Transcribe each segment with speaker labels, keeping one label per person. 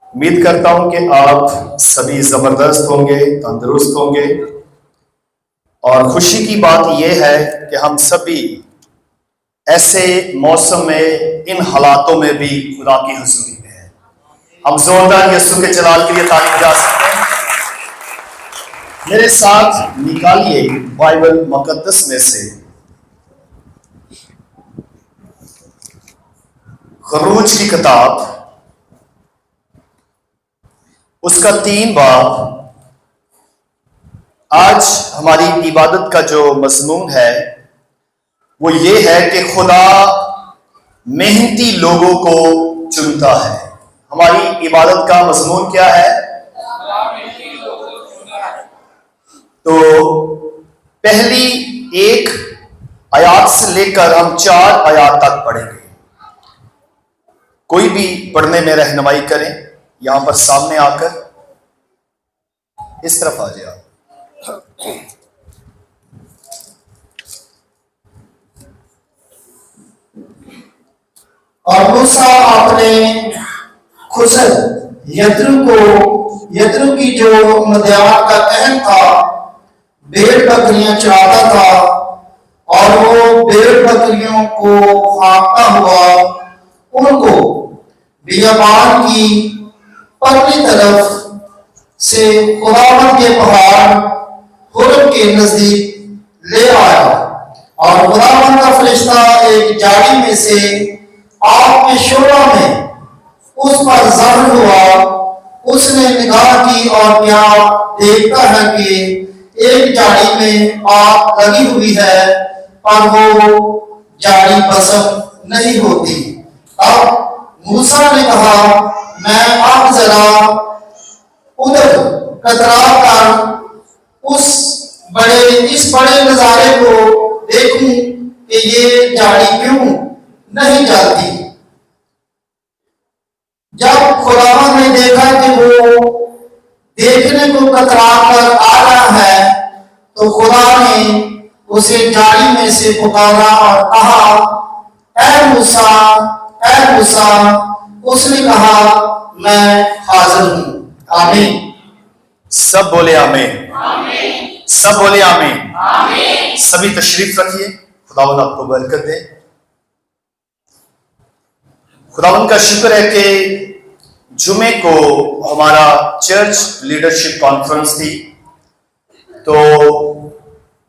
Speaker 1: उम्मीद करता हूं कि आप सभी जबरदस्त होंगे, तंदुरुस्त होंगे। और खुशी की बात यह है कि हम सभी ऐसे मौसम में, इन हालातों में भी खुदा की हुजूरी में हैं। हम जोरदार यीशु के जलाल के लिए ताली बजा सकते हैं। मेरे साथ निकालिए बाइबल मुकद्दस में से खरूज की किताब, उसका 3 बाब। आज हमारी इबादत का जो मज़मून है वो ये है कि खुदा मेहनती लोगों को चुनता है। हमारी इबादत का मज़मून क्या है? तो पहली 1 आयत से लेकर हम 4 आयत तक पढ़ेंगे। कोई भी पढ़ने में रहनुमाई करें, यहां पर सामने आकर इस तरफ आ जाए।
Speaker 2: और मूसा अपने खुसर यत्रो की जो मध्यान का कहन था, भेड़ बकरियां चराता था, और वो भेड़ बकरियों को हाँकता हुआ उनको बियाबान की पगली तरफ से खुदावंद के पहाड़ हुरब के नजदीक ले आया। और खुदावंद का फरिश्ता एक झाड़ी में से आग के शोला में उस पर ज़ाहिर हुआ। उसने निगाह की और क्या देखता है कि एक झाड़ी में आग लगी हुई है, पर वो झाड़ी भस्म नहीं होती। अब मूसा ने कहा, मैं अब जरा उधर कतरा कर इस बड़े नजारे को देखूं कि ये झाड़ी क्यों नहीं जलती। जब खुदावंद ने देखा कि वो देखने को कतरा कर आ रहा है, तो खुदा ने उसे झाड़ी में से पुकारा और कहा, ऐ मूसा, ऐ मूसा। उसने कहा, मैं हाजिर हूं। आमीन।
Speaker 1: सब बोले आमीन। सब बोले आमीन। सभी तशरीफ रखिए। खुदावंद आपको बरकत दे। खुदावंद का शुक्र है कि जुमे को हमारा चर्च लीडरशिप कॉन्फ्रेंस थी, तो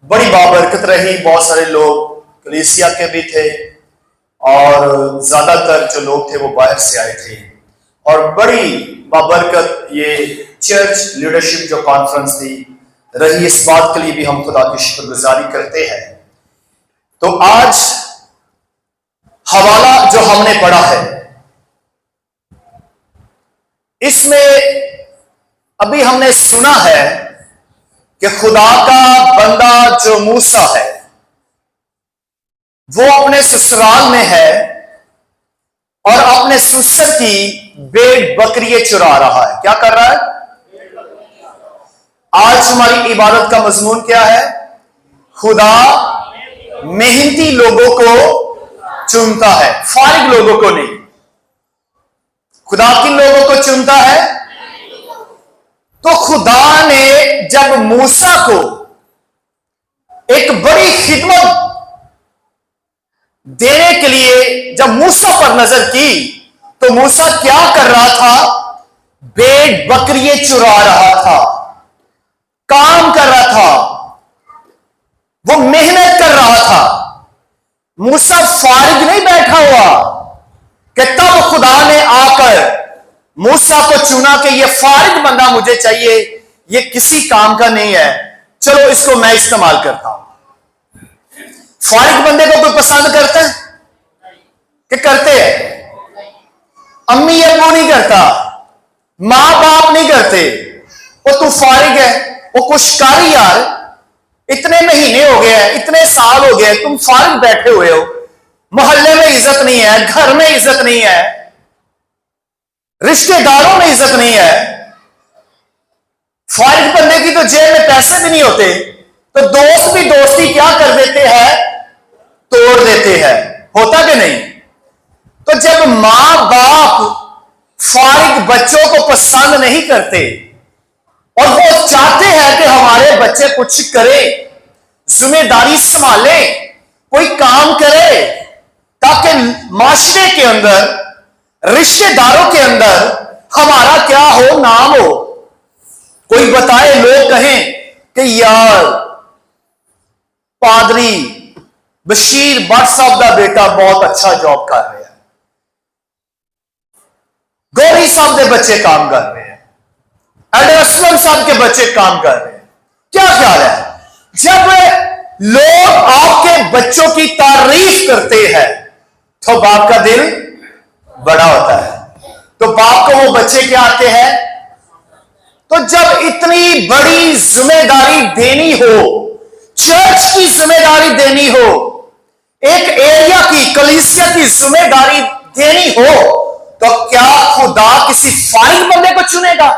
Speaker 1: बड़ी बाबरकत रही। बहुत सारे लोग कलीसिया के भी थे और ज्यादातर जो लोग थे वो बाहर से आए थे, और बड़ी बाबरकत ये चर्च लीडरशिप जो कॉन्फ्रेंस थी रही। इस बात के लिए भी हम खुदा की शुक्रगुजारी करते हैं। तो आज हवाला जो हमने पढ़ा है, इसमें अभी हमने सुना है कि खुदा का बंदा जो मूसा है वो अपने ससुराल में है और अपने ससुर की भेड़ बकरियां चुरा रहा है। क्या कर रहा है? आज हमारी इबादत का मजमून क्या है? खुदा मेहनती लोगों को चुनता है, फारिग लोगों को नहीं। खुदा किन लोगों को चुनता है? तो खुदा ने जब मूसा को एक बड़ी खिदमत देने के लिए जब मूसा पर नजर की, तो मूसा क्या कर रहा था? भेड़ बकरियां चुरा रहा था, काम कर रहा था, वो मेहनत कर रहा था। मूसा फारिग नहीं बैठा हुआ कि तब खुदा ने आकर मूसा को चुना कि ये फारिग बंदा मुझे चाहिए, ये किसी काम का नहीं है, चलो इसको मैं इस्तेमाल करता हूं। फारिग बंदे को कोई पसंद करता है कि करते हैं? अम्मी अब्बू नहीं करता, मां बाप नहीं करते। वो तू फारिग है, वो कुछ कर यार, इतने महीने हो गए हैं, इतने साल हो गए, तुम फारिग बैठे हुए हो, मोहल्ले में इज्जत नहीं है, घर में इज्जत नहीं है, रिश्तेदारों में इज्जत नहीं है। फारिग बंदे की तो जेब में पैसे भी नहीं होते, तो दोस्त भी दोस्ती क्या कर देते हैं? तोड़ देते हैं। होता कि नहीं? तो जब मां बाप बच्चों को पसंद नहीं करते और वो चाहते हैं कि हमारे बच्चे कुछ करें, जिम्मेदारी संभाले, कोई काम करे, ताकि माशरे के अंदर, रिश्तेदारों के अंदर हमारा क्या हो, नाम हो। कोई बताए, लोग कहें कि यार पादरी बशीर भट्ट साहब का बेटा बहुत अच्छा जॉब कर रहे हैं, गौरी साहब के बच्चे काम कर रहे हैं, एडर असलम साहब के बच्चे काम कर रहे हैं। क्या ख्याल है, जब लोग आपके बच्चों की तारीफ करते हैं तो बाप का दिल बड़ा होता है। तो बाप को वो बच्चे क्या आते हैं। तो जब इतनी बड़ी जिम्मेदारी देनी हो, चर्च की जिम्मेदारी देनी हो, एक एरिया की, कलीसिया की जिम्मेदारी देनी हो, तो क्या खुदा किसी फारिग बंदे को चुनेगा?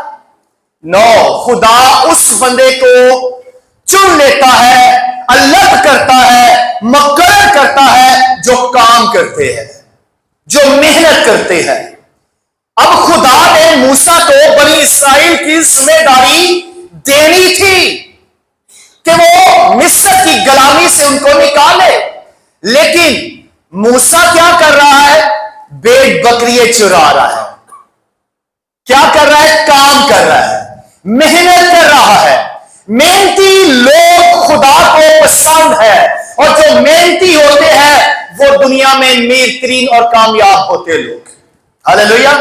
Speaker 1: नो, खुदा उस बंदे को चुन लेता है, अलग करता है, मुकर्रर करता है, जो काम करते हैं, जो मेहनत करते हैं। अब खुदा ने मूसा को बनी इस्राएल की जिम्मेदारी देनी थी कि वो मिस्र की गुलामी से उनको निकाले, लेकिन मूसा क्या कर रहा है? भेड़ बकरियां चुरा रहा है। क्या कर रहा है? काम कर रहा है, मेहनत कर रहा है। मेहनती लोग खुदा को पसंद है, और जो मेहनती होते हैं वो दुनिया में मीर और कामयाब होते लोग। हालेलुया।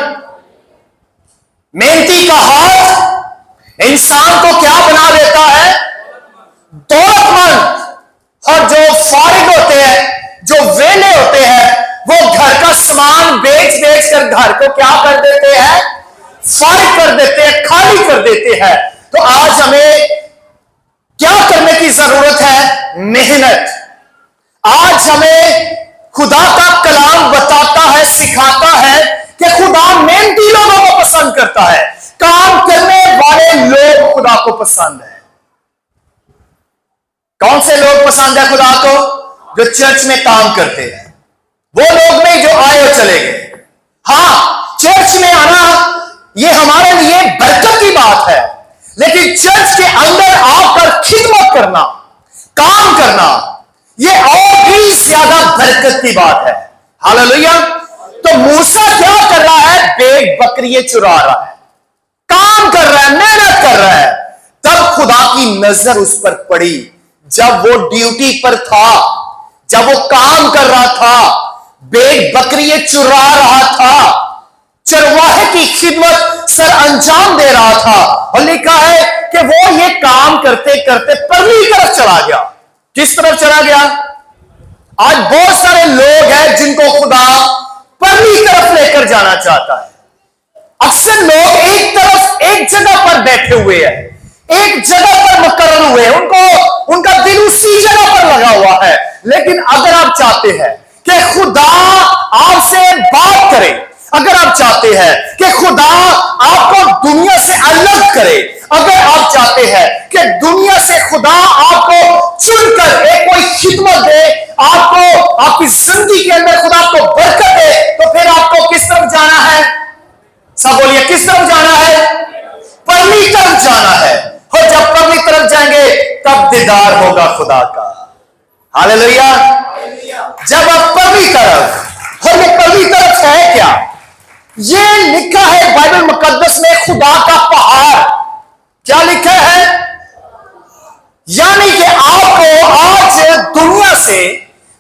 Speaker 1: मेहनती का हाथ इंसान को क्या बना देता है? दौलतमंद। और जो फारिग होते हैं, जो वेले होते हैं, वो घर का सामान बेच बेच कर घर को क्या कर देते हैं? फारिग कर देते हैं, खाली कर देते हैं। तो आज हमें क्या करने की जरूरत है? मेहनत। आज हमें खुदा का कलाम बताता है, सिखाता है कि खुदा मेहनती लोगों को पसंद करता है, काम करने वाले लोग खुदा को पसंद है। कौन से लोग पसंद है खुदा को? जो चर्च में काम करते हैं, वो लोग नहीं जो आए और चले गए। हां, चर्च में आना ये हमारे लिए बरकत की बात है, लेकिन चर्च के अंदर आकर खिदमत करना, काम करना, ये और भी ज्यादा बरकत की बात है। हालेलुया। तो मूसा क्या कर रहा है? भेड़ बकरियां चुरा रहा है, काम कर रहा है, मेहनत कर रहा है। तब खुदा की नजर उस पर पड़ी, जब वो ड्यूटी पर था, जब वो काम कर रहा था, भेड़ बकरियां चुरा रहा था, चरवाहे की खिदमत सर अंजाम दे रहा था। और लिखा है कि वो ये काम करते करते परली तरफ चला गया। किस तरफ चला गया? आज बहुत सारे लोग हैं जिनको खुदा परली तरफ लेकर जाना चाहता है। अक्सर लोग एक तरफ, एक जगह पर बैठे हुए हैं, एक जगह पर मुकर्रर हुए हैं, उनका दिल उसी जगह पर लगा हुआ है। लेकिन अगर आप चाहते हैं कि खुदा आपसे बात करे, अगर आप चाहते हैं कि खुदा आपको दुनिया से अलग करे, अगर आप चाहते हैं कि दुनिया से खुदा आपको चुनकर एक कोई खिदमत दे, आपको आपकी जिंदगी के अंदर खुदा आपको बरकत दे, तो फिर आपको किस तरफ जाना है? सब बोलिए, किस तरफ जाना है? परली तरफ जाना है। और जब परली तरफ जाएंगे तब दीदार होगा खुदा का। हालेलुया। जब आप परली तरफ, और ये परली तरफ है क्या? ये लिखा है बाइबल मुकद्दस में, खुदा का पहाड़। क्या लिखा है? यानी कि आपको आज दुनिया से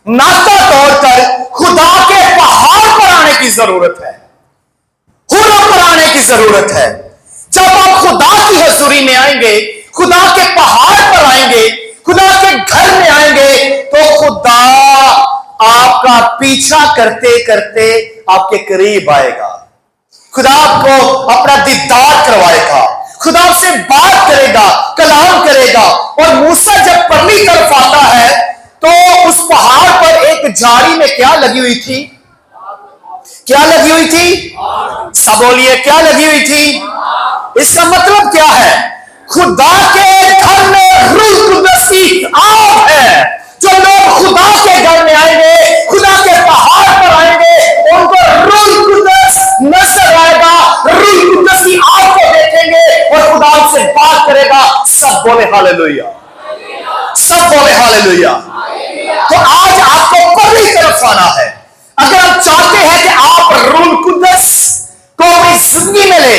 Speaker 1: नाता तोड़कर खुदा के पहाड़ पर आने की जरूरत है, हुर्र पर आने की जरूरत है। जब आप खुदा की हजूरी में आएंगे, खुदा के पहाड़ पर आएंगे, खुदा के घर में आएंगे, तो खुदा आपका पीछा करते करते आपके करीब आएगा। खुदा आपको अपना दीदार करवाएगा, खुदा आपसे बात करेगा, कलाम करेगा। और मूसा जब परली तरफ आता है तो उस पहाड़ पर एक झाड़ी में क्या लगी हुई थी? क्या लगी हुई थी? सब बोलिए, क्या लगी हुई थी? इसका मतलब क्या है? खुदा के घर में रूह कुदस की आग है। जो लोग खुदा के घर में आएंगे, खुदा के पहाड़ पर आएंगे, उनको रूह कुदस नजर आएगा, रूह बोले हालेलुया, सब बोले हालेलुया। तो आज आपको पहली तरफ आना है। अगर आप चाहते हैं कि आप रूह कुद्दस को अपनी जिंदगी में ले,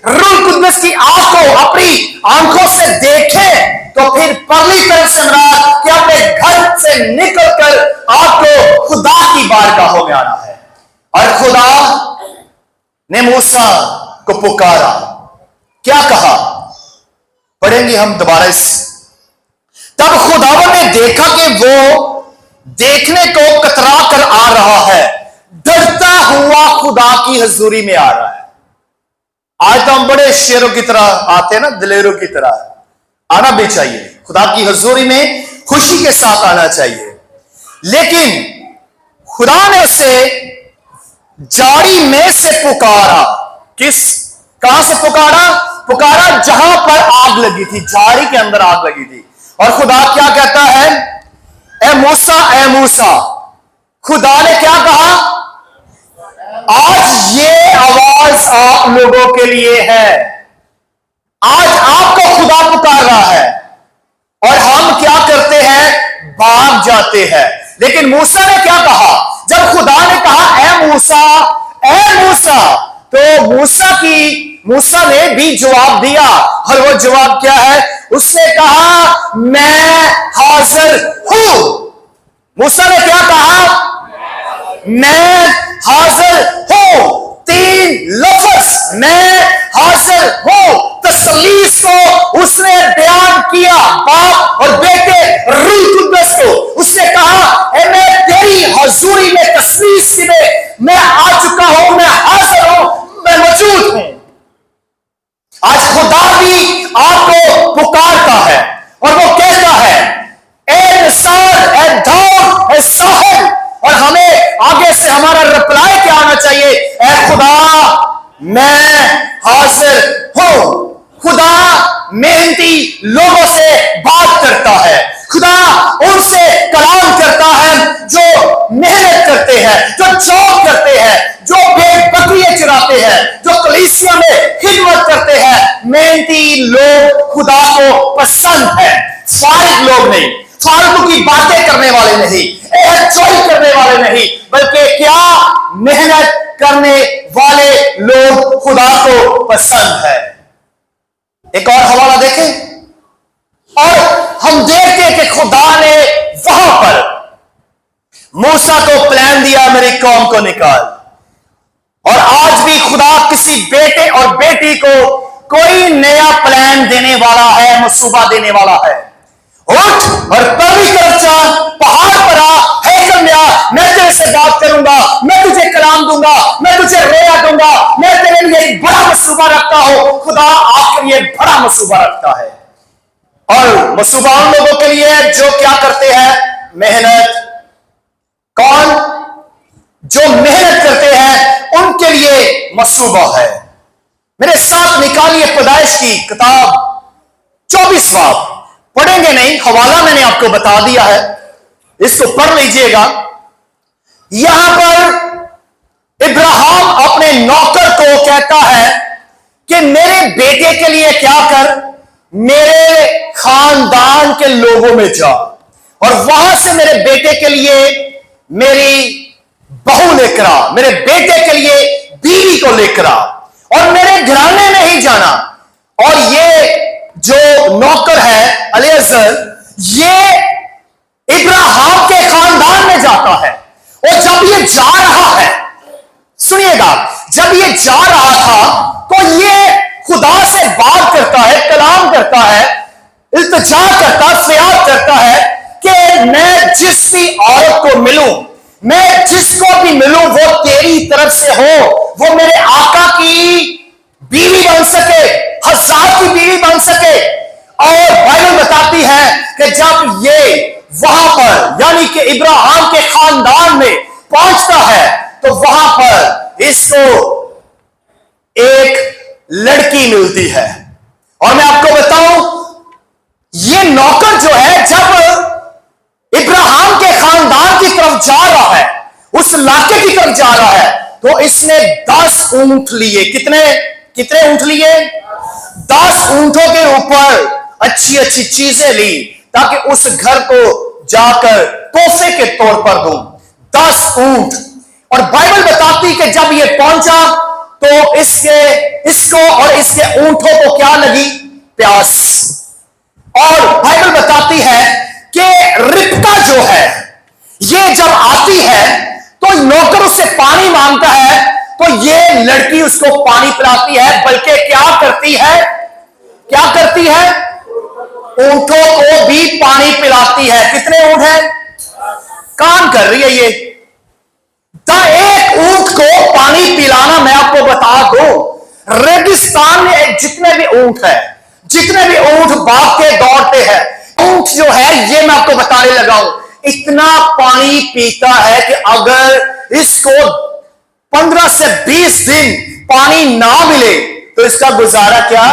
Speaker 1: रूह कुद्दस की आंख को अपनी आंखों से देखें, तो फिर पहली तरफ से मराद कि अपने घर से निकलकर आपको खुदा की बारगाहों में आना है। और खुदा ने मूसा को पुकारा, क्या कहा? पढ़ेंगे हम दोबारा इस। तब खुदावन ने देखा कि वो देखने को कतरा कर आ रहा है, डरता हुआ खुदा की हजूरी में आ रहा है। आज तो हम बड़े शेरों की तरह आते हैं ना, दिलेरों की तरह आना भी चाहिए। खुदा की हजूरी में खुशी के साथ आना चाहिए। लेकिन खुदा ने उसे जाड़ी में से पुकारा। कहां से पुकारा? पुकारा जहां पर आग लगी थी, झाड़ी के अंदर आग लगी थी। और खुदा क्या कहता है? ए मूसा, ए मूसा। खुदा ने क्या कहा? आज ये आवाज आप लोगों के लिए है। आज आपको खुदा पुकार रहा है और हम क्या करते हैं? भाग जाते हैं। लेकिन मूसा ने क्या कहा? जब खुदा ने कहा ए मूसा, ए मूसा, तो मूसा ने भी जवाब दिया। और वो जवाब क्या है? उसने कहा मैं हाजिर हूं। मूसा ने क्या कहा? मैं हाजिर हूं। 3 लफ्ज, मैं हाजिर हूं। तसलीस को उसने बयान किया, बाप और बेटे रूह कुद्दस को। उसने कहा मैं तेरी हजूरी में तसलीस में मैं आ चुका हूं, मैं हाजिर हूं, मैं मौजूद हूं। आज खुदा भी आपको पुकारता है और वो कहता है ए निसार, ए दाऊद, ए साहिब। और हमें आगे से हमारा रिप्लाई क्या आना चाहिए? ए खुदा, मैं हाजिर हूं। खुदा मेहनती लोगों से बात करता है। खुदा उनसे कलाम करता है जो मेहनत करते हैं, जो जॉब करते हैं, जो भेड़ बकरियां चराते हैं, जो कलीसिया में खिदमत करते हैं। मेहनती लोग खुदा को पसंद है, फारिग लोग नहीं, फालतू की बातें करने वाले नहीं, एंजॉय करने वाले नहीं, बल्कि क्या मेहनत करने वाले लोग खुदा को पसंद है। एक और हवाला देखें और हम देखते हैं कि खुदा ने वहां पर मूसा को प्लान दिया, मेरी कौम को निकाल। और आज भी खुदा किसी बेटे और बेटी को कोई नया प्लान देने वाला है, मंसूबा देने वाला है। उठ और पहली तरफ जा, पहाड़ पर आ, हैकल में आ, मैं तेरे से बात करूंगा, मैं तुझे कलाम दूंगा, मैं तुझे रोया दूंगा, मैं तेरे लिए एक बड़ा मंसूबा रखता हूं। खुदा आपके लिए बड़ा मंसूबा रखता है। और मंसूबा उन लोगों के लिए जो क्या करते हैं? मेहनत। कौन? जो मेहनत करते हैं उनके लिए मंसूबा है। मेरे साथ निकालिए पैदाइश की किताब 24 बाब। पढ़ेंगे नहीं, हवाला मैंने आपको बता दिया है, इसको पढ़ लीजिएगा। यहां पर इब्राहिम अपने नौकर को कहता है कि मेरे बेटे के लिए क्या कर, मेरे खानदान के लोगों में जा और वहां से मेरे बेटे के लिए मेरी बहू लेकर आ, मेरे बेटे के लिए बीवी को लेकर आ, और मेरे घराने में ही जाना। और ये जो नौकर है अलीअज़र, ये इब्राहिम के खानदान में जाता है। और जब ये जा रहा है, सुनिएगा, जब ये जा रहा था तो ये खुदा से बात करता है, कलाम करता है, इल्तिजा करता, फरियाद करता है कि मैं जिस भी औरत को मिलूं, मैं जिसको भी मिलूं, वो तेरी तरफ से हो, वो मेरे आका की बीवी बन सके, हज़ार की बीवी बन सके। और बाइबल बताती है कि जब ये वहां पर यानी कि इब्राहिम के खानदान में पहुंचता है तो वहां पर इसको एक लड़की मिलती है। और मैं आपको बताऊं, ये नौकर जो है जब इब्राहिम के खानदान की तरफ जा रहा है, उस इलाके की तरफ जा रहा है, तो इसने 10 ऊंट लिए। कितने ऊंट लिए? 10 ऊंटों के ऊपर अच्छी अच्छी चीजें ली ताकि उस घर को जाकर तोहफे के तौर पर दूं। 10 ऊंट। और बाइबल बताती कि जब ये पहुंचा तो इसको और इसके ऊंटों को क्या लगी? प्यास। और बाइबल बताती है कि रिबका जो है ये जब आती है तो नौकर उससे पानी मांगता है तो ये लड़की उसको पानी पिलाती है, बल्कि क्या करती है? क्या करती है? ऊंटों को भी पानी पिलाती है। कितने ऊंट हैं? काम कर रही है ये। एक ऊंट को पानी पिलाना, मैं आपको बता दूं, रेगिस्तान में जितने भी ऊंट है, जितने भी ऊंट भागते दौड़ते हैं, ऊंट जो है ये मैं आपको बताने लगा हूं, इतना पानी पीता है कि अगर इसको 15 से 20 दिन पानी ना मिले तो इसका गुजारा क्या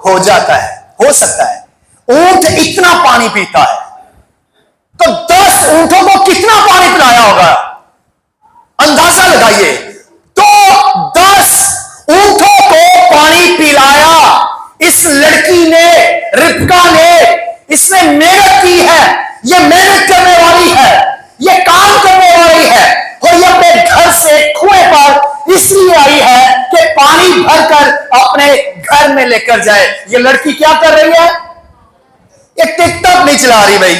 Speaker 1: हो जाता है, हो सकता है। ऊंट इतना पानी पीता है, तो 10 ऊंटों को कितना पानी पिलाया होगा? अंदाजा लगाइए। तो 10 ऊंटों को पानी पिलाया इस लड़की ने, रिबका ने। इसने मेहनत की है, ये मेहनत करने वाली है, ये काम करने वाली है, और ये अपने घर से कुएं पर इसलिए आई है कि पानी भरकर अपने घर में लेकर जाए। ये लड़की क्या कर रही है? ये टिकटॉक नहीं चला रही भाई,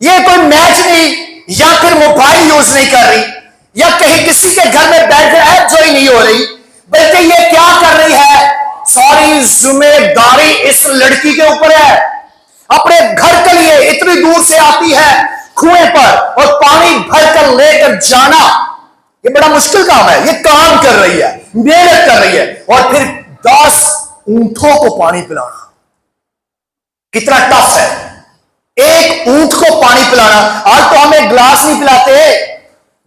Speaker 1: ये कोई मैच नहीं या फिर मोबाइल यूज नहीं कर रही, या कहीं किसी के घर में बैठकर ऐप ज्वाइन नहीं हो रही, बल्कि ये क्या कर रही है? सारी जिम्मेदारी इस लड़की के ऊपर है। अपने घर के लिए इतनी दूर से आती है कुएं पर, और पानी भरकर लेकर जाना ये बड़ा मुश्किल काम है। ये काम कर रही है, मेहनत कर रही है, और फिर 10 ऊंटों को पानी पिलाना कितना टफ है। एक ऊंट को पानी पिलाना। आज तो हम एक गिलास नहीं पिलाते,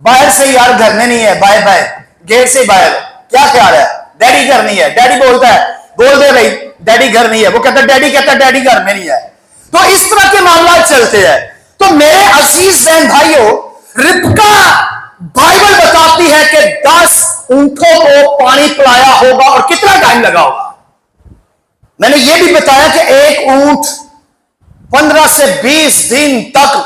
Speaker 1: बाहर से यार घर में नहीं है, बाहर बाहर गेट से बाहर। क्या ख्याल है? डैडी घर नहीं है, डैडी बोलता है, बोल दे भाई डैडी घर नहीं है, वो कहता डैडी कहता डैडी घर में नहीं है। तो इस तरह के मामला चलते हैं। तो मेरे अजीज बहन भाइयों, रिबका बाइबल बताती है कि 10 ऊंटों को पानी पिलाया होगा, और कितना टाइम लगा होगा। मैंने यह भी बताया कि एक ऊंट 15 से 20 दिन तक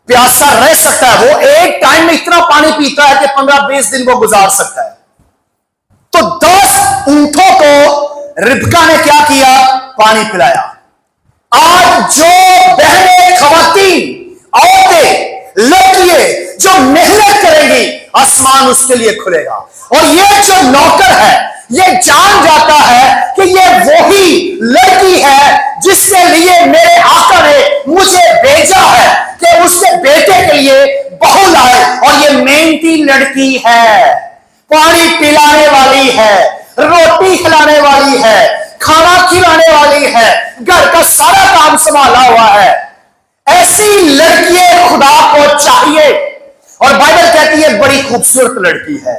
Speaker 1: प्यासा रह सकता है। वो एक टाइम में इतना पानी पीता है कि 15-20 दिन वो गुजार सकता है। तो 10 ऊंटों को रिबका ने क्या किया? पानी पिलाया। आज जो बहनें, खवातीन, औरतें, लड़कियां जो मेहनत करेंगी, आसमान उसके लिए खुलेगा। और ये जो नौकर है ये जान जाता है कि ये वही लड़की है जिसके लिए मेरे आका ने मुझे भेजा है कि उसके बेटे के लिए बहू लाए। और ये मेहनती लड़की है, पानी पिलाने वाली है, रोटी खिलाने वाली है, खाना खिलाने वाली है, घर का सारा काम संभाला हुआ है। ऐसी लड़कियां खुदा को चाहिए। और बाइबल कहती है बड़ी खूबसूरत लड़की है,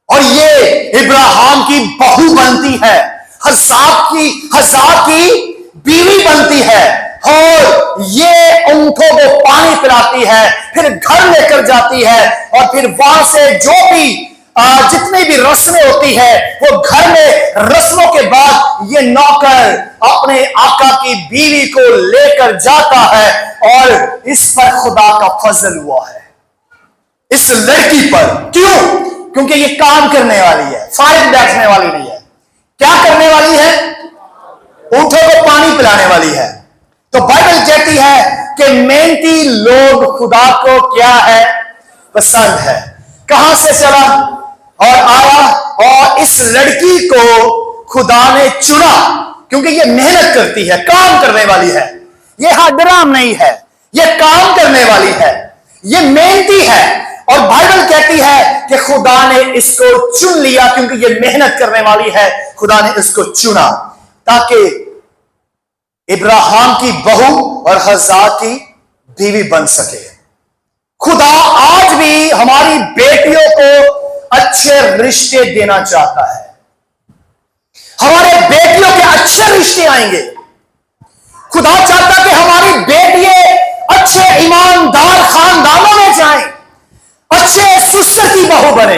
Speaker 1: और ये इब्राहिम की बहू बनती है, हजार की बीवी बनती है, और ये ऊंटों को पानी पिलाती है, फिर घर लेकर जाती है, और फिर वहां से जो भी जितनी भी रस्में होती है वो घर में रस्मों के बाद ये नौकर अपने आका की बीवी को लेकर जाता है। और इस पर खुदा का फजल हुआ है, इस लड़की पर। क्यों? क्योंकि ये काम करने वाली है, फारिग बैठने वाली नहीं है। क्या करने वाली है? ऊंटों को पानी पिलाने वाली है। तो बाइबल कहती है कि मेहनती लोग खुदा को क्या है? पसंद है। कहां से चला और आया, और इस लड़की को खुदा ने चुना क्योंकि ये मेहनत करती है, काम करने वाली है। ये हडराम नहीं है, ये काम करने वाली है, ये मेहनती है। और बाइबल कहती है कि खुदा ने इसको चुन लिया क्योंकि ये मेहनत करने वाली है। खुदा ने इसको चुना ताकि इब्राहिम की बहू और हजार की बीवी बन सके। खुदा आज भी हमारी बेटियों को अच्छे रिश्ते देना चाहता है। हमारे बेटियों के अच्छे रिश्ते आएंगे। खुदा चाहता कि हमारी बेटियां अच्छे ईमानदार खानदानों में जाएं, अच्छे सुसर की बहू बने,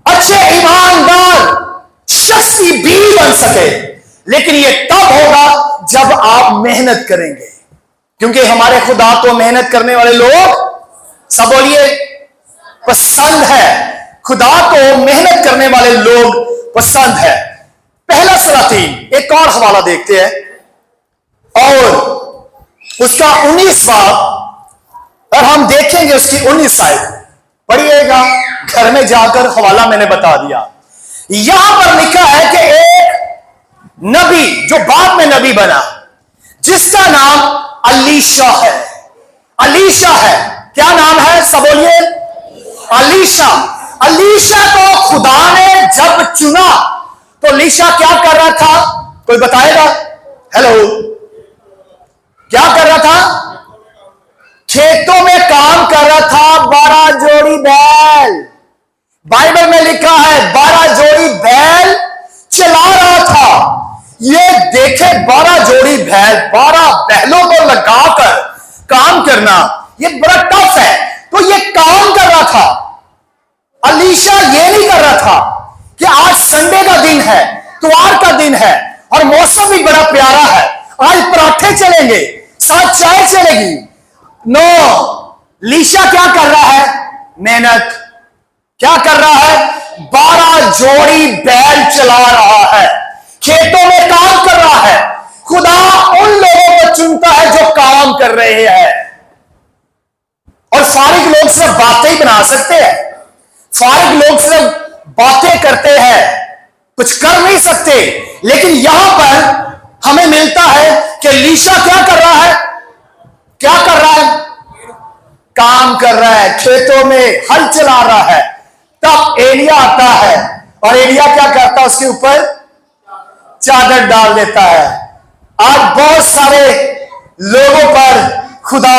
Speaker 1: अच्छे ईमानदार शख्स की बीवी बन सके। लेकिन ये तब होगा जब आप मेहनत करेंगे, क्योंकि हमारे खुदा को मेहनत करने वाले लोग, सब बोलिए, पसंद है। खुदा को मेहनत करने वाले लोग पसंद है। पहला सलातीन एक और हवाला देखते हैं और उसका 19वां, और हम देखेंगे उसकी 19 आयत। पढ़िएगा घर में जाकर, हवाला मैंने बता दिया। यहां पर लिखा है कि एक नबी जो बाद में नबी बना, जिसका नाम अलीशा है। अलीशा है, क्या नाम है, सब बोलिए, अलीशा। अलीशा को खुदा ने जब चुना तो अलीशा क्या कर रहा था, कोई बताएगा? हेलो, क्या कर रहा था? खेतों में काम कर रहा था। 12 जोड़ी बैल, बाइबल में लिखा है 12 जोड़ी बैल चला रहा था। ये देखे 12 जोड़ी बैल, 12 बैलों को लगाकर काम करना ये बड़ा टफ है। तो ये काम कर रहा था। अलीशा ये नहीं कर रहा था कि आज संडे का दिन है, त्योहार का दिन है और मौसम भी बड़ा प्यारा है, आज पराठे चलेंगे, साथ चाय चलेगी। नो, लीशा क्या कर रहा है? मेहनत। क्या कर रहा है? 12 जोड़ी बैल चला रहा है, खेतों में काम कर रहा है। खुदा उन लोगों को चुनता है जो काम कर रहे हैं। और फारिग लोग सिर्फ बातें ही बना सकते हैं, फारिग लोग सिर्फ बातें करते हैं, कुछ कर नहीं सकते। लेकिन यहां पर हमें मिलता है कि लीशा क्या कर रहा है? क्या कर रहा है? काम कर रहा है, खेतों में हल चला रहा है। तब एलिया आता है और एलिया क्या करता है? उसके ऊपर चादर डाल देता है। आज बहुत सारे लोगों पर खुदा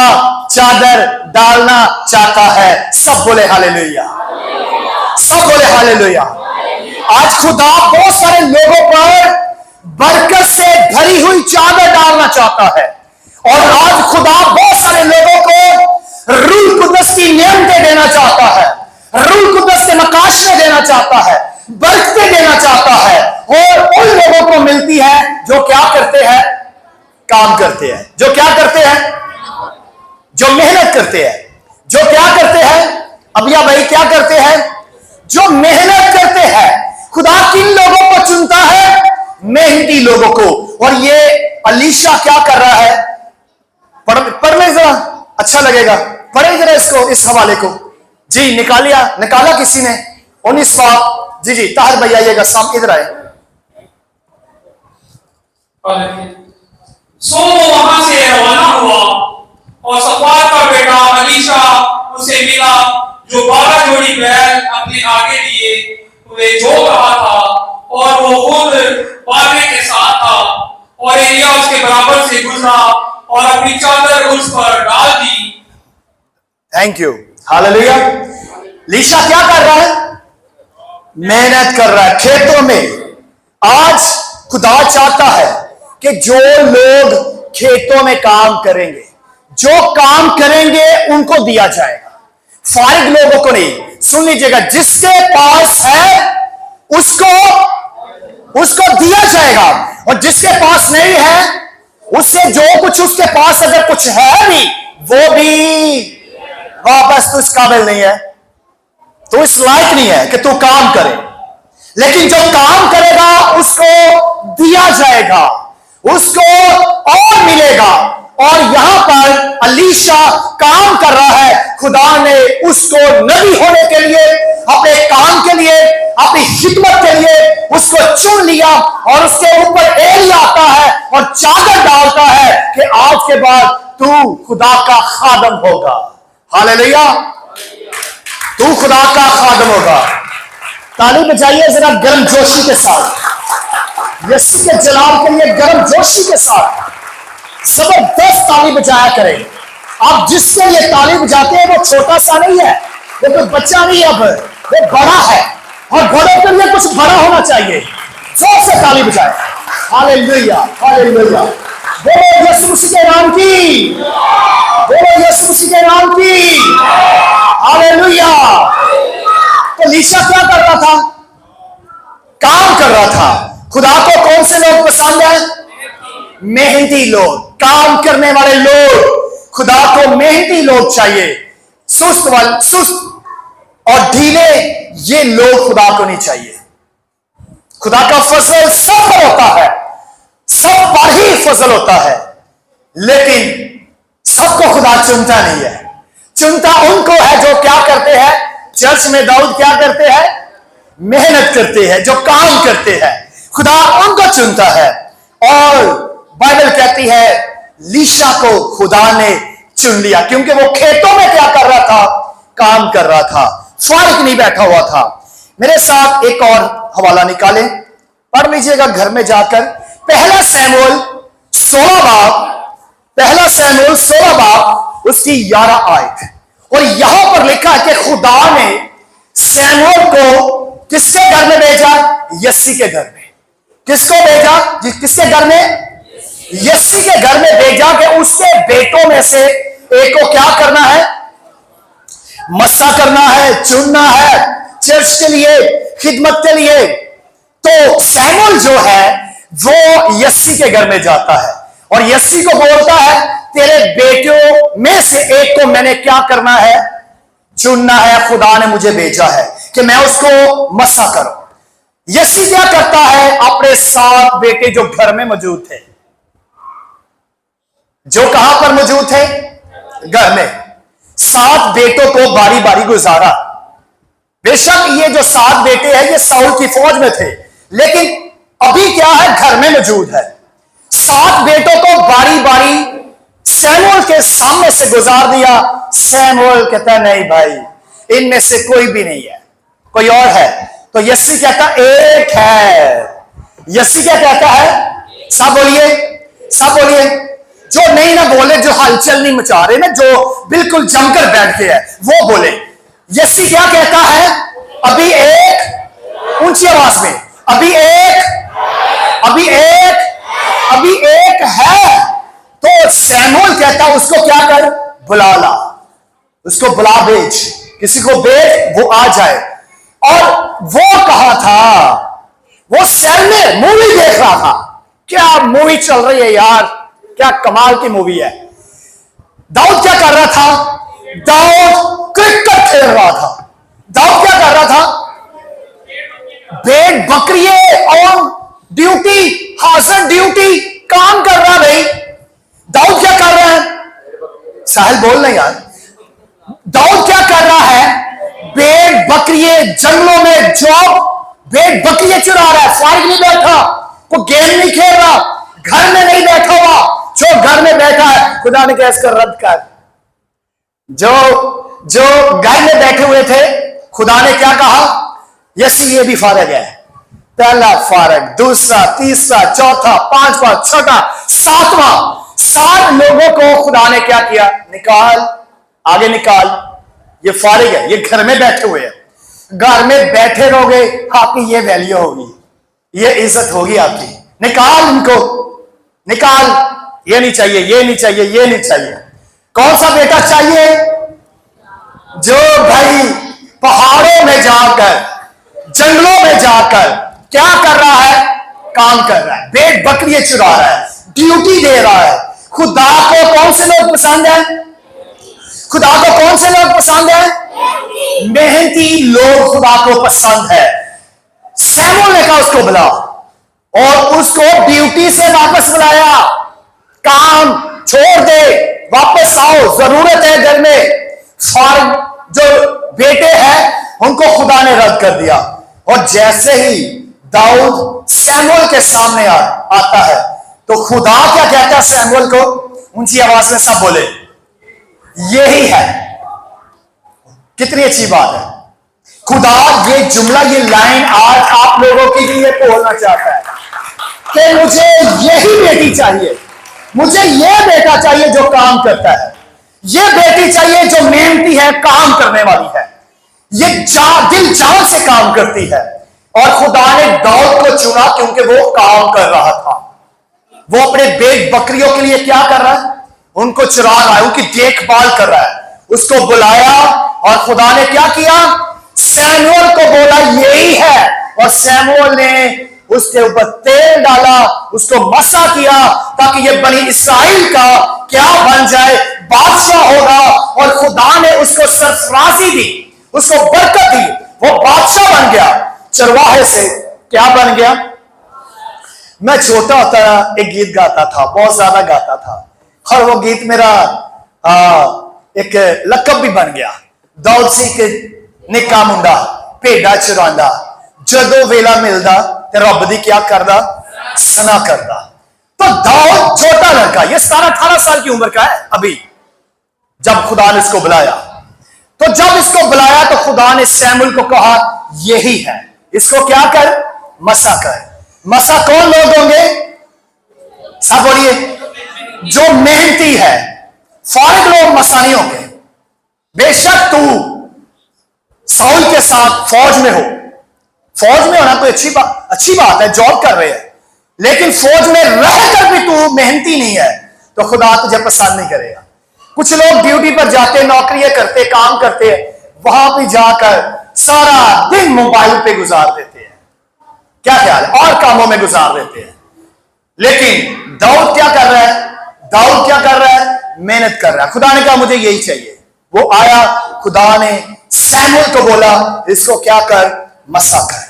Speaker 1: चादर डालना चाहता है। सब बोले हालेलुया, सब बोले हालेलुया। आज खुदा बहुत सारे लोगों पर बरकत से भरी हुई चादर डालना चाहता है। और आज खुदा बहुत सारे लोगों को रूह कुदस की नियमतें देना चाहता है, रूह कुदस के नकाशे देना चाहता है, बरकतें देना चाहता है। और उन लोगों को मिलती है जो क्या करते हैं? काम करते हैं। जो क्या करते हैं? जो मेहनत करते हैं। जो क्या करते हैं? अबिया भाई क्या करते हैं? जो मेहनत करते हैं। खुदा किन लोगों को चुनता है? मेहनती लोगों को। और ये अलीशा क्या कर रहा है? पढ़ ले जरा, अच्छा लगेगा। पढ़े जरा इसको, इस हवाले को। जी निकाला किसी ने? 19वां। जी जी ताहिर भाई आइएगा, सामने इधर आए।
Speaker 3: सो वो वहां से रवाना हुआ और सफार का बेटा अलीशा उसे मिला, जो 12 जोड़ी बैल अपने आगे लिए हुए जोत रहा था, और वो खुद बारने के साथ था। और एलिया उसके बराबर से गुजरा और अपनी चादर उस पर डाल दी।
Speaker 1: Thank you, hallelujah. लीशा क्या कर रहा है? मेहनत कर रहा है खेतों में। आज खुदा चाहता है कि जो लोग खेतों में काम करेंगे, जो काम करेंगे उनको दिया जाएगा, फारिग लोगों को नहीं। सुन लीजिएगा, जिसके पास है उसको दिया जाएगा, और जिसके पास नहीं है उससे जो कुछ उसके पास अगर कुछ है भी, वो भी वापस तो इस काबिल नहीं है, तो इस लायक नहीं है कि तू काम करे। लेकिन जो काम करेगा उसको दिया जाएगा, उसको और मिलेगा। और यहां पर अलीशा काम कर रहा है। खुदा ने उसको नबी होने के लिए, अपने काम के लिए, अपनी खिदमत के लिए उसको चुन लिया। और उसके ऊपर एलिया आता है और चादर डालता है कि आज के बाद तू खुदा का खादम होगा। हालेलुया, तू खुदा का खादम होगा। ताली बजाइए जरा गर्म जोशी के साथ, यीशु के जलाल के लिए गर्म जोशी के साथ जबरदस्त ताली बजाया करें। आप जिसके लिए ताली बजाते हैं वो छोटा सा नहीं है, वो कोई बच्चा नहीं है, अब वो बड़ा है। और बड़ों के लिए कुछ बड़ा होना चाहिए। जोर से ताली बजाए। Hallelujah, hallelujah. बोलो यीशु मसीह के नाम की, बोलो यीशु मसीह के नाम की। हालेलुया। तो लीशा क्या कर रहा था? काम कर रहा था। खुदा को कौन से लोग पसंद है? मेहनती लोग, काम करने वाले लोग। खुदा को मेहनती लोग चाहिए। सुस्त और ढीले ये लोग खुदा को नहीं चाहिए। खुदा का फजल सब पर होता है, सब पर ही फजल होता है, लेकिन सबको खुदा चुनता नहीं है। चुनता उनको है जो क्या करते हैं। चर्च में दाऊद क्या करते हैं? मेहनत करते हैं, जो काम करते हैं। खुदा उनको चुनता है। और बाइबल कहती है लीशा को खुदा ने चुन लिया, क्योंकि वो खेतों में क्या कर रहा था? काम कर रहा था, फारिग नहीं बैठा हुआ था। मेरे साथ एक और हवाला निकालें, पढ़ लीजिएगा घर में जाकर। पहला शमूएल 16 बाब उसकी 11 आयत। और यहां पर लिखा है कि खुदा ने शमूएल को किसके घर में भेजा? यस्सी के घर में। किसको भेजा? किसके घर में? यस्सी के घर में भेजा कि उसके बेटों में से एक को क्या करना है? मस्सा करना है, चुनना है चर्च के लिए, खिदमत के लिए। तो शमूएल जो है वो यस्सी के घर में जाता है और यस्सी को बोलता है तेरे बेटों में से एक को मैंने क्या करना है? चुनना है। खुदा ने मुझे भेजा है कि मैं उसको मस्सा करूं। यस्सी क्या करता है? अपने 7 बेटे जो घर में मौजूद थे, जो कहां पर मौजूद थे? घर में। 7 बेटों को बारी बारी गुजारा। बेशक ये जो 7 बेटे हैं ये साउल की फौज में थे, लेकिन अभी क्या है? घर में मौजूद है। 7 बेटों को बारी बारी शमूएल के सामने से गुजार दिया। शमूएल कहता नहीं भाई, इनमें से कोई भी नहीं है, कोई और है। तो यस्सी कहता एक है। यस्सी क्या कहता है? सब बोलिए, सब बोलिए। जो नहीं ना बोले, जो हलचल नहीं मचा रहे ना, जो बिल्कुल जमकर बैठते हैं वो बोले। यस्सी क्या कहता है? अभी एक, ऊंची आवाज में, अभी एक है। तो शमूएल कहता उसको क्या कर? बुला ला, उसको बुला, भेज, किसी को भेज, वो आ जाए। और वो कहा था? वो सेल में मूवी देख रहा था। क्या मूवी चल रही है यार, क्या कमाल की मूवी है। दाऊद क्या कर रहा था? दाऊद क्रिकेट खेल रहा था। दाऊद क्या कर रहा था? भेड़ बकरियां ऑन ड्यूटी, हाजिर ड्यूटी, काम कर रहा। भाई दाऊद क्या कर रहा है? साहिल बोल नहीं यार। दाऊद क्या कर रहा है? भेड़ बकरियां जंगलों में जॉब, भेड़ बकरियां चुरा रहा है। फारिग नहीं बैठा, कोई गेम नहीं खेल रहा, घर में नहीं बैठा हुआ। जो घर में बैठा है खुदा ने कहा इसको रद्द कर। जो घर में बैठे हुए थे खुदा ने क्या कहा? यस्सी ये भी फारिग है। पहला फारिग, दूसरा, तीसरा, चौथा, पांचवा, छठा, 7वां। 7 लोगों को खुदा ने क्या किया? निकाल, आगे निकाल। ये फारिग है, ये घर में बैठे हुए हैं। घर में बैठे रहोगे आपकी ये वैल्यू होगी, ये इज्जत होगी आपकी। निकाल इनको, निकाल। ये नहीं चाहिए, ये नहीं चाहिए, ये नहीं चाहिए। कौन सा बेटा चाहिए? जो भाई पहाड़ों में जाकर, जंगलों में जाकर क्या कर रहा है? काम कर रहा है, भेड़ बकरियां चुरा रहा है, ड्यूटी दे रहा है। खुदा को कौन से लोग पसंद है? खुदा को कौन से लोग पसंद है? मेहनती लोग खुदा को पसंद है। शमूएल ने कहा उसको बुला, और उसको ड्यूटी से वापस बुलाया। काम छोड़ दे, वापस आओ, जरूरत है घर में। फारिग जो बेटे हैं उनको खुदा ने रद्द कर दिया। और जैसे ही दाऊद शमूएल के सामने आता है तो खुदा क्या कहता है शमूएल को? ऊंची आवाज में सब बोले, यही है। कितनी अच्छी बात है। खुदा ये जुमला, ये लाइन आज आप लोगों के लिए बोलना चाहता है कि मुझे यही बेटी चाहिए, मुझे यह बेटा चाहिए जो काम करता है, यह बेटी चाहिए जो मेहनती है, काम करने वाली है, ये दिल जान से काम करती है। और खुदा ने दाऊद को चुना क्योंकि वो काम कर रहा था। वो अपने भेड़ बकरियों के लिए क्या कर रहा है? उनको चुरा रहा है, उनकी देखभाल कर रहा है। उसको बुलाया और खुदा ने क्या किया? शमूएल को बोला यही है, और शमूएल ने उसके ऊपर तेल डाला, उसको मसा किया ताकि ये बनी इस्राइल का क्या बन जाए, बादशाह होगा। और खुदा ने उसको सरफराजी दी, उसको बरकत दी, वो बादशाह बन गया। चरवाहे से क्या बन गया? मैं छोटा होता एक गीत गाता था, बहुत ज्यादा गाता था, और वो गीत मेरा एक लकब भी बन गया। दौलत सिंह के निक्का मुंडा भेड़ा चुरांदा, जदों वेला मिलदा ते रब दी क्या करदा, सना करदा। तो दाऊद छोटा लड़का, ये 17-18 साल की उम्र का है अभी, जब खुदा ने इसको बुलाया। तो जब इसको बुलाया तो खुदा ने सैमुअल को कहा यही है, इसको क्या कर, मसा कर। मसा कौन लोग होंगे? सब बोलिए, जो मेहनती है। फारिग लोग मसा नहीं होंगे। बेशक तू साउल के साथ फौज में हो, फौज में होना कोई अच्छी बात है, जॉब कर रहे हैं, लेकिन फौज में रहकर भी तू मेहनती नहीं है तो खुदा तुझे पसंद नहीं करेगा। कुछ लोग ड्यूटी पर जाते, नौकरियां करते, काम करते हैं, वहां पे जाकर सारा दिन मोबाइल पे गुजार देते हैं, क्या ख्याल है, और कामों में गुजार देते हैं। लेकिन दाऊद क्या कर रहा है? दाऊद क्या कर रहा है? मेहनत कर रहा है। खुदा ने कहा मुझे यही चाहिए। वो आया, खुदा ने सैमुअल को बोला इसको क्या कर, मसा कर,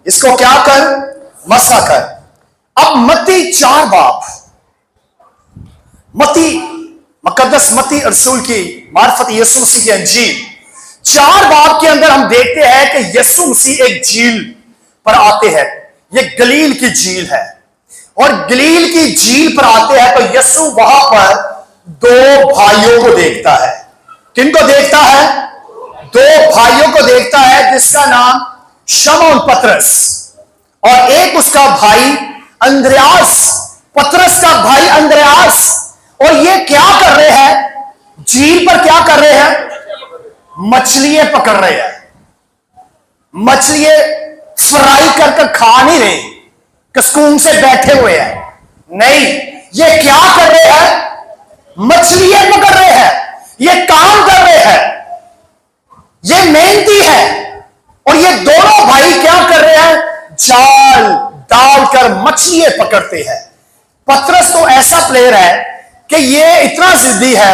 Speaker 1: इसको क्या कर, मसा कर। अब मत्ती 4 बाब, मत्ती मुकद्दस मत्ती रसूल की मार्फत यीशु मसीह की अंजील 4 बाब के अंदर हम देखते हैं कि यीशु मसीह एक झील पर आते हैं। ये गलील की झील है, और गलील की झील पर आते हैं तो यीशु वहां पर 2 भाइयों को देखता है। किनको देखता है? 2 भाइयों को देखता है, जिसका नाम शमौन पतरस और एक उसका भाई अंद्रयास, पतरस का भाई अंद्रयास। और ये क्या कर रहे हैं? झील पर क्या कर रहे हैं? मछलियां पकड़ रहे हैं। मछलियां फ्राई करके खा नहीं रहे, कसकून से बैठे हुए हैं, नहीं, ये क्या कर रहे हैं? मछलियां पकड़ रहे हैं, ये काम कर रहे हैं, ये मेहनती है। और ये दोनों भाई क्या कर रहे हैं? जाल डालकर मछलियां पकड़ते हैं। पतरस तो ऐसा प्लेयर है कि ये इतना जिद्दी है,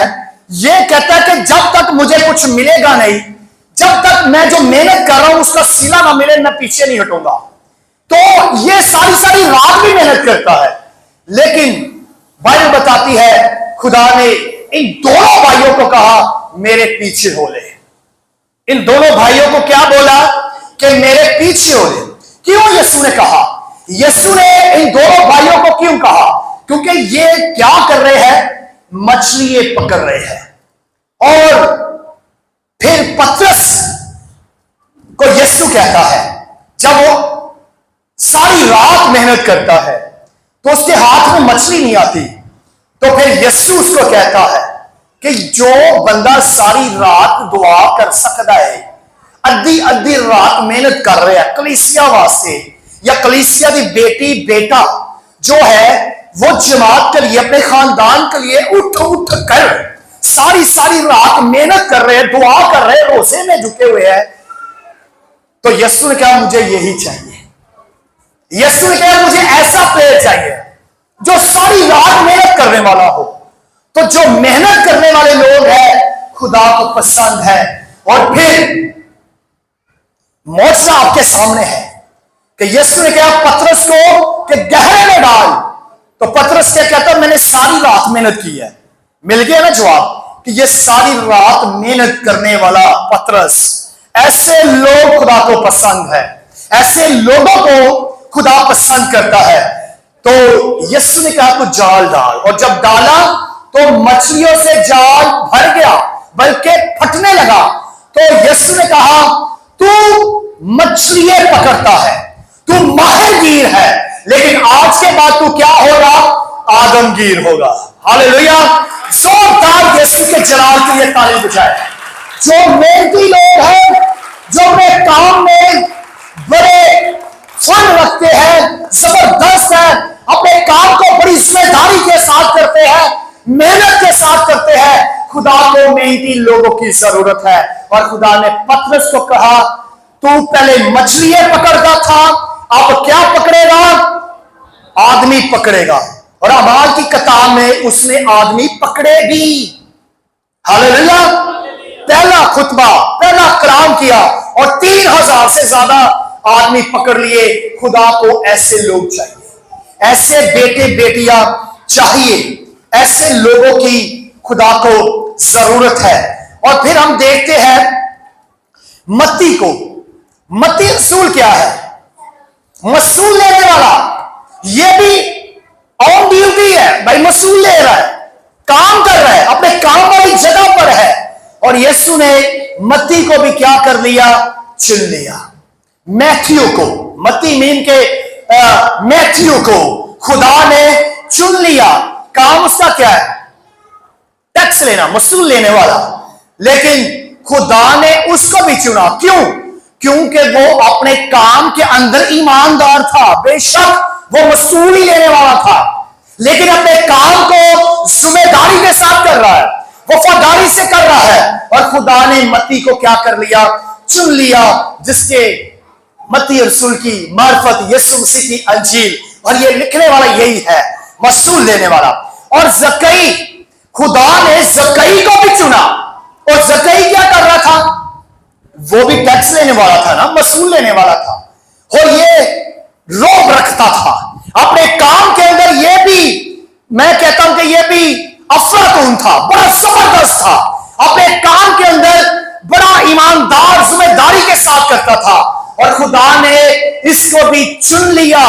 Speaker 1: ये कहता है कि जब तक मुझे कुछ मिलेगा नहीं, जब तक मैं जो मेहनत कर रहा हूं उसका सिला ना मिले, मैं पीछे नहीं हटूंगा। तो ये सारी रात भी मेहनत करता है। लेकिन बाइबल बताती है खुदा ने इन दोनों भाइयों को कहा मेरे पीछे हो ले। इन दोनों भाइयों को क्या बोला? कि मेरे पीछे हो ले। क्यों यीशु ने कहा? यीशु ने इन दोनों भाइयों को क्यों कहा? क्योंकि ये क्या कर रहे हैं? मछलियां पकड़ रहे हैं। और फिर पतरस को यीशु कहता है, जब वो सारी रात मेहनत करता है तो उसके हाथ में मछली नहीं आती, तो फिर यीशु उसको कहता है कि जो बंदा सारी रात दुआ कर सकता है, अद्धी अद्धी रात मेहनत कर रहा है कलीसिया वास्ते, या कलीसिया की बेटी बेटा जो है वो जमात के लिए, अपने खानदान के लिए उठ उठ कर सारी रात मेहनत कर रहे हैं, दुआ कर रहे हैं, रोजे में झुके हुए हैं, तो यीशु ने कहा मुझे यही चाहिए। यीशु ने कहा मुझे ऐसा प्लेयर चाहिए जो सारी रात मेहनत करने वाला हो। तो जो मेहनत करने वाले लोग हैं खुदा को पसंद है। और फिर मौजज़ा आपके सामने है कि यीशु ने कहा पतरस को कि गहरे में डाल, तो पतरस क्या कहता? मैंने सारी रात मेहनत की है। मिल गया ना जवाब कि ये सारी रात मेहनत करने वाला पतरस, ऐसे लोग खुदा को पसंद है, ऐसे लोगों को खुदा पसंद करता है। तो यीशु ने कहा तू जाल डाल, और जब डाला तो मछलियों से जाल भर गया, बल्कि फटने लगा। तो यीशु ने कहा तू मछलियां पकड़ता है, तू माहिरगीर है, लेकिन आज के बाद तू क्या होगा? आदमगीर होगा। हालेलुया! जोरदार यीशु के जलाल के लिए ताली बजाए। जो मेहनती लोग हैं, जो अपने काम में बड़े फन रखते हैं, जबरदस्त है, अपने काम को बड़ी जिम्मेदारी के साथ करते हैं, मेहनत के साथ करते हैं, खुदा को मेहनती लोगों की जरूरत है। और खुदा ने पतरस को कहा तू पहले मछलियां पकड़ता था, अब क्या पकड़ेगा? आदमी पकड़ेगा। और अमाल की किताब में उसने आदमी पकड़े भी। हालेलुया। पहला खुतबा, पहला कलाम किया और 3000 से ज्यादा आदमी पकड़ लिए। खुदा को ऐसे लोग चाहिए, ऐसे बेटे बेटियां चाहिए, ऐसे लोगों की खुदा को जरूरत है। और फिर हम देखते हैं मत्ती को। मत्ती रसूल क्या है? मसूल लेने वाला। यह भी ऑन ड्यूटी है भाई, मसूल ले रहा है, काम कर रहा है, अपने काम वाली जगह पर है। और यीशु ने मत्ती को भी क्या कर लिया? चुन लिया। मैथ्यू को, मत्ती मीन के मैथ्यू को खुदा ने चुन लिया। काम उसका क्या है? टैक्स लेना, मसूल लेने वाला। लेकिन खुदा ने उसको भी चुना। क्यों? क्योंकि वो अपने काम के अंदर ईमानदार था। बेशक वो मसूल ही लेने वाला था, लेकिन अपने काम को जिम्मेदारी के साथ कर रहा है, वफादारी से कर रहा है। और खुदा ने मत्ती को क्या कर लिया? चुन लिया, जिसके मत्ती रसूल की मार्फत यीशु मसीह की अंजील, और ये लिखने वाला यही है, मसूल लेने वाला। और जकई, खुदा ने जकई को भी चुना। और जकई क्या कर रहा था? वो भी टैक्स लेने वाला था ना, मसूल लेने वाला था। और ये रोब रखता था अपने काम के अंदर। ये भी, मैं कहता हूं कि ये भी अफलातून था, बड़ा जबरदस्त था। अपने काम के अंदर बड़ा ईमानदार जिम्मेदारी के साथ करता था। और खुदा ने इसको भी चुन लिया।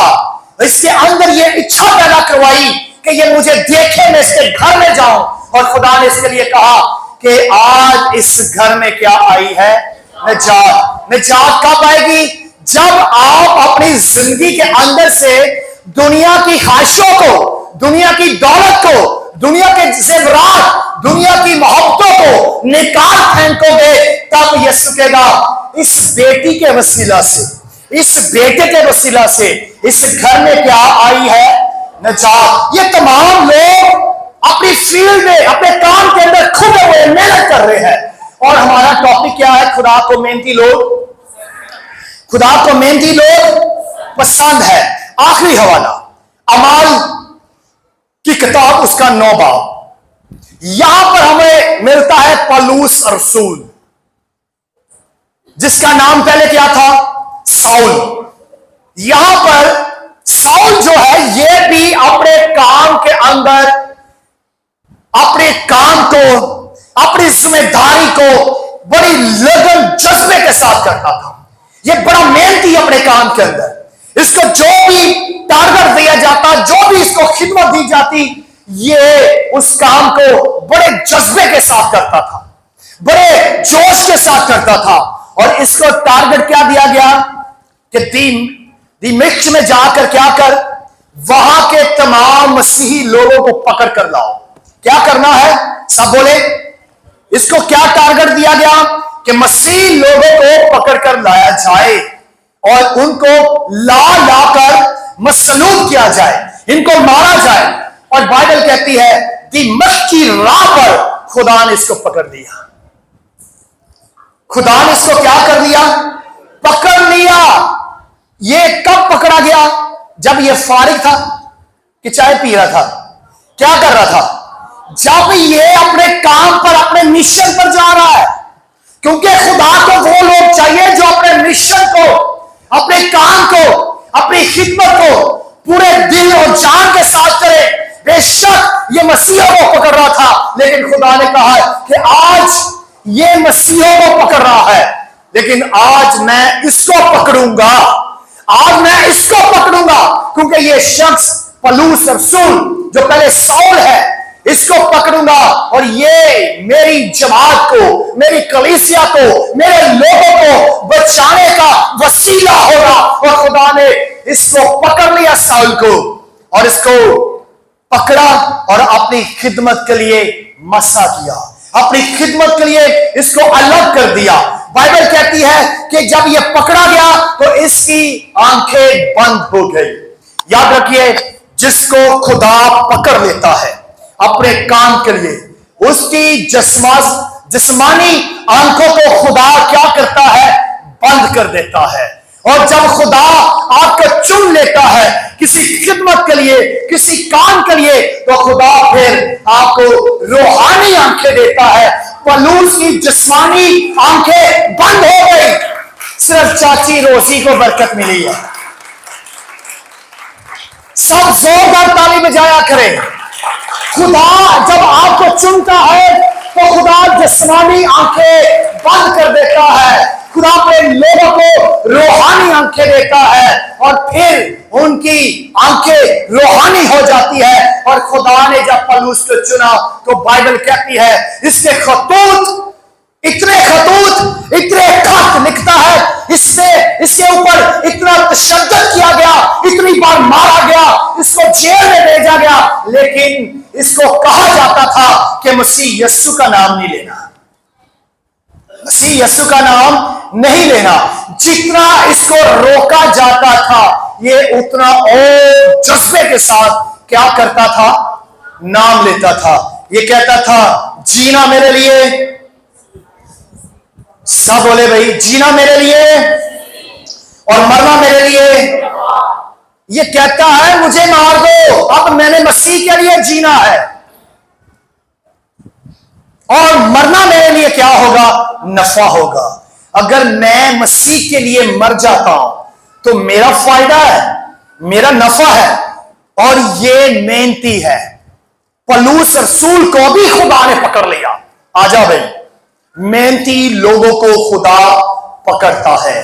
Speaker 1: इसके अंदर ये इच्छा पैदा करवाई कि ये मुझे देखे, मैं इसके घर में जाऊं। और खुदा ने इसके लिए कहा कि आज इस घर में क्या आई है? निजात। निजात कब आएगी? जब आप अपनी जिंदगी के अंदर से दुनिया की ख्वाहिशों को, दुनिया की दौलत को, दुनिया के जेवरात, दुनिया की मोहब्बतों को निकाल फेंकोगे। तब यीशु कहेगा, इस बेटी के वसीला से, इस बेटे के वसीला से इस घर में क्या आई है? निजात। ये तमाम लोग अपनी फील्ड में, अपने काम के अंदर खुले हुए मेहनत कर रहे हैं। और हमारा टॉपिक क्या है? खुदा को मेहनती लोग, खुदा को मेहनती लोग पसंद है। आखिरी हवाला, अमाल की किताब, उसका 9 बाब। यहां पर हमें मिलता है पौलुस रसूल, जिसका नाम पहले क्या था? साउल। यहां पर साउल जो है, यह भी अपने काम के अंदर अपने काम को, अपनी जिम्मेदारी को बड़ी लगन जज्बे के साथ करता था। यह बड़ा मेहनती अपने काम के अंदर। इसको जो भी टारगेट दिया जाता, जो भी इसको खिदमत दी जाती, ये उस काम को बड़े जज्बे के साथ करता था, बड़े जोश के साथ करता था। और इसको टारगेट क्या दिया गया कि दिमिश्क में जाकर क्या कर, वहां के तमाम मसीही लोगों को पकड़ कर लाओ। क्या करना है? सब बोले। इसको क्या टारगेट दिया गया कि मसीह लोगों को पकड़ कर लाया जाए और उनको लाकर मसलूब किया जाए, इनको मारा जाए। और बाइबल कहती है दिमिश्क की राह पर खुदा ने इसको पकड़ लिया। खुदा ने इसको क्या कर लिया? पकड़ लिया। ये कब पकड़ा गया? जब ये फारिग था कि चाय पी रहा था? क्या कर रहा था? जब ये अपने काम पर, अपने मिशन पर जा रहा है। क्योंकि खुदा को वो लोग चाहिए जो अपने मिशन को, अपने काम को, अपनी खिदमत को पूरे दिल और जान के साथ करे। बेशक ये मसीहों को पकड़ रहा था, लेकिन खुदा ने कहा कि आज ये मसीहों को पकड़ रहा है, लेकिन आज मैं इसको पकड़ूंगा, आज मैं इसको पकड़ूंगा। क्योंकि ये शख्स पौलुस रसूल जो पहले साउल है, इसको पकड़ूंगा और ये मेरी जमात को, मेरी कलीसिया को, मेरे लोगों को बचाने का वसीला होगा। और खुदा ने इसको पकड़ लिया साउल को, और इसको पकड़ा और अपनी खिदमत के लिए मसा किया, अपनी खिदमत के लिए इसको अलग कर दिया। बाइबल कहती है कि जब यह पकड़ा गया तो इसकी आंखें बंद हो गई। याद रखिए, जिसको खुदा पकड़ लेता है अपने काम के लिए, उसकी जिस्मानी आंखों को खुदा क्या करता है? बंद कर देता है। और जब खुदा आपको चुन लेता है किसी खिदमत के लिए, किसी काम के लिए, तो खुदा फिर आपको रूहानी आंखें देता है। पलूस की जिस्मानी आंखें बंद हो गई, सिर्फ चाची रोसी को बरकत मिली है। सब जोरदार ताली बजाया करें। खुदा जब आपको चुनता है तो खुदा जिस्मानी आंखें बंद कर देता है, खुदा अपने लोगों को रूहानी आंखें देता है और फिर उनकी आंखें रूहानी हो जाती है। और खुदा ने जब पलूस को चुना तो बाइबल कहती है इसके खतूत, इतने खत लिखता है, इसके ऊपर इतना तशद्दुद किया गया, इतनी बार मारा गया, इसको जेल में भेजा गया, लेकिन इसको कहा जाता था कि मसीह यीशु का नाम नहीं लेना, मसीह यीशु का नाम नहीं लेना। जितना इसको रोका जाता था ये उतना और जज्बे के साथ क्या करता था, नाम लेता था। ये कहता था जीना मेरे लिए, सब बोले भाई, जीना मेरे लिए और मरना मेरे लिए। ये कहता है मुझे मार दो, अब मैंने मसीह के लिए जीना है और मरना मेरे लिए क्या होगा, नफा होगा। अगर मैं मसीह के लिए मर जाता हूं तो मेरा फायदा है, मेरा नफा है और ये मेहनती है। पलूस रसूल को भी खुदा ने पकड़ लिया। आजा भाई, मेहनती लोगों को खुदा पकड़ता है,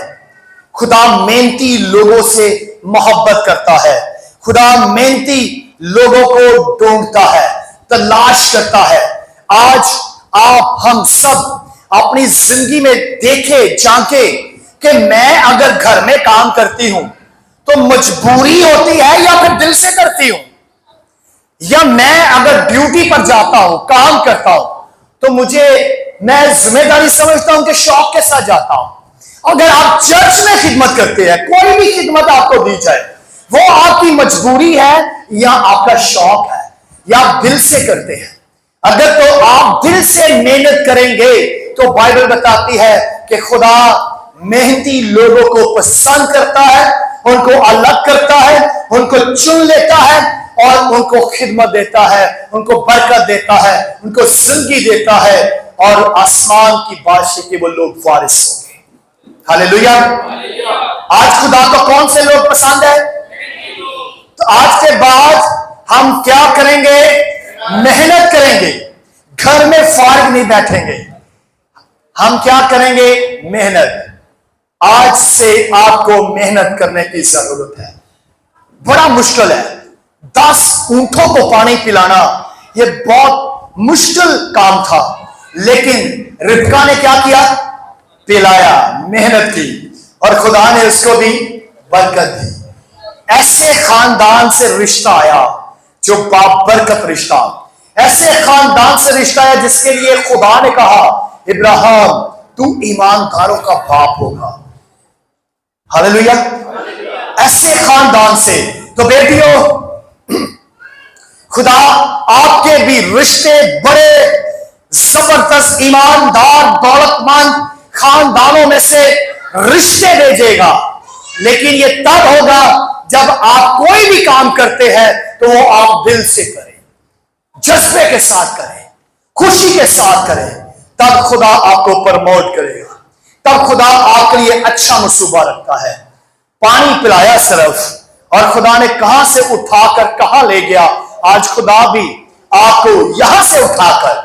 Speaker 1: खुदा मेहनती लोगों से मोहब्बत करता है, खुदा मेहनती लोगों को ढूंढता है, तलाश करता है। आज आप हम सब अपनी जिंदगी में देखे झांके कि मैं अगर घर में काम करती हूं तो मजबूरी होती है या फिर दिल से करती हूं, या मैं अगर ड्यूटी पर जाता हूं, काम करता हूं तो मैं जिम्मेदारी समझता हूं कि शौक के साथ जाता हूं। अगर आप चर्च में खिदमत करते हैं, कोई भी खिदमत आपको दी जाए, वो आपकी मजबूरी है या आपका शौक है या आप दिल से करते हैं। अगर तो आप दिल से मेहनत करेंगे तो बाइबल बताती है कि खुदा मेहनती लोगों को पसंद करता है, उनको अलग करता है, उनको चुन लेता है और उनको खिदमत देता है, उनको बरकत देता है, उनको जिंदगी देता है और आसमान की बादशाही के वो लोग वारिस होंगे। हालेलुया। आज खुदा को कौन से लोग पसंद है? तो आज के बाद हम क्या करेंगे? मेहनत करेंगे, घर में फारिग नहीं बैठेंगे। हम क्या करेंगे? मेहनत। आज से आपको मेहनत करने की जरूरत है। बड़ा मुश्किल है, 10 ऊंटों को पानी पिलाना यह बहुत मुश्किल काम था, लेकिन रिबका ने क्या किया? पिलाया, मेहनत की और खुदा ने उसको भी बरकत दी। ऐसे खानदान से रिश्ता आया जो बाप बरकत रिश्ता, ऐसे खानदान से रिश्ता आया जिसके लिए खुदा ने कहा इब्राहिम तू ईमानदारों का बाप होगा। हालेलुया। ऐसे खानदान से। तो बेटियों, खुदा आपके भी रिश्ते बड़े जबरदस्त ईमानदार दौलतमंद खानदानों में से रिश्ते भेजेगा, लेकिन ये तब होगा जब आप कोई भी काम करते हैं तो वो आप दिल से करें, जज्बे के साथ करें, खुशी के साथ करें, तब खुदा आपको प्रमोट करेगा, तब खुदा आपके लिए अच्छा मंसूबा रखता है। पानी पिलाया सिर्फ और खुदा ने कहां से उठाकर कहां ले गया। आज खुदा भी आपको यहां से उठाकर,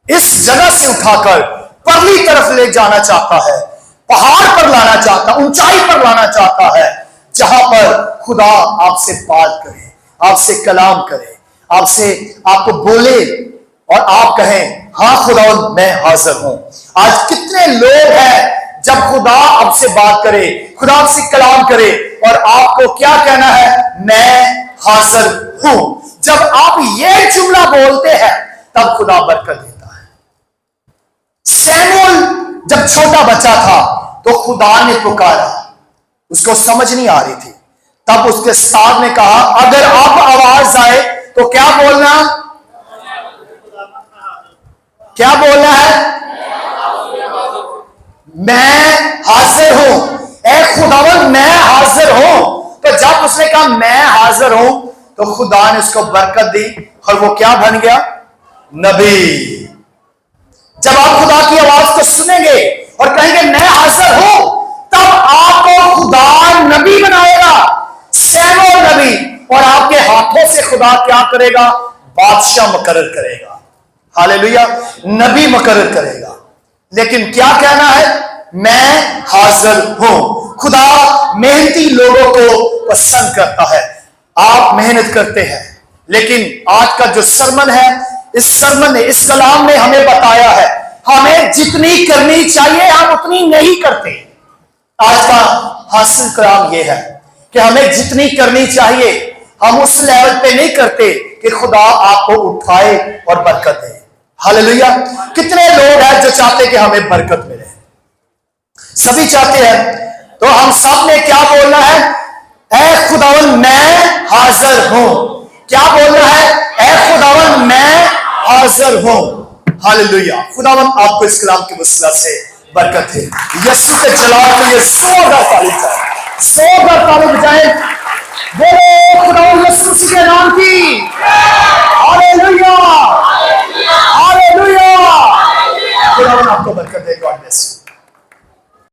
Speaker 1: इस जगह से उठाकर परली तरफ ले जाना चाहता है, पहाड़ पर लाना चाहता, ऊंचाई पर लाना चाहता है, जहां पर खुदा आपसे बात करे, आपसे कलाम करे, आपको बोले और आप कहें हां खुदा मैं हाजिर हूं। आज कितने लोग हैं जब खुदा आपसे बात करे, खुदा आपसे कलाम करे और आपको क्या कहना है? मैं हाजिर हूं। जब आप ये जुमला बोलते हैं तब खुदा बरकत देता है। सैमुअल जब छोटा बच्चा था तो खुदा ने पुकारा, उसको समझ नहीं आ रही थी, तब उसके उस्ताद ने कहा अगर अब आवाज आए तो क्या बोलना? क्या बोलना है? मैं हाजिर हूं। ऐ खुदावन मैं हाजिर हूं। तो जब उसने कहा मैं हाजिर हूं तो खुदा ने उसको बरकत दी और वो क्या बन गया? नबी। जब आप खुदा की आवाज को सुनेंगे और कहेंगे मैं हाजिर हूं, तब आपको खुदा नबी बनाएगा, सैकड़ों नबी, और आपके हाथों से खुदा क्या करेगा? बादशाह मुकर्रर करेगा। हालेलुया, नबी मुकर्रर करेगा। लेकिन क्या कहना है? मैं हाजिर हूं। खुदा मेहनती लोगों को पसंद करता है। आप मेहनत करते हैं, लेकिन आज का जो सरमन है, इस सरमन ने, इस कलाम ने हमें बताया है हमें जितनी करनी चाहिए हम उतनी नहीं करते। आज का हासिल कलाम यह है कि हमें जितनी करनी चाहिए हम उस लेवल पे नहीं करते कि खुदा आपको उठाए और बरकत दे। हालेलुया। कितने लोग हैं जो चाहते कि हमें बरकत मिले? सभी चाहते हैं। तो हम सब ने क्या बोलना है? ऐ खुदावन मैं हाजिर हूं। क्या बोलना है? ऐ खुदावन मैं हाजिर हूं। हालेलुया। खुदावन आपको इस कलाम की वसीला से बरकत है। यीशु के जलाल के लिए जोरदार ताली बजाएं, जोरदार ताली बजाएं। बोलो खुदावन यीशु के नाम की।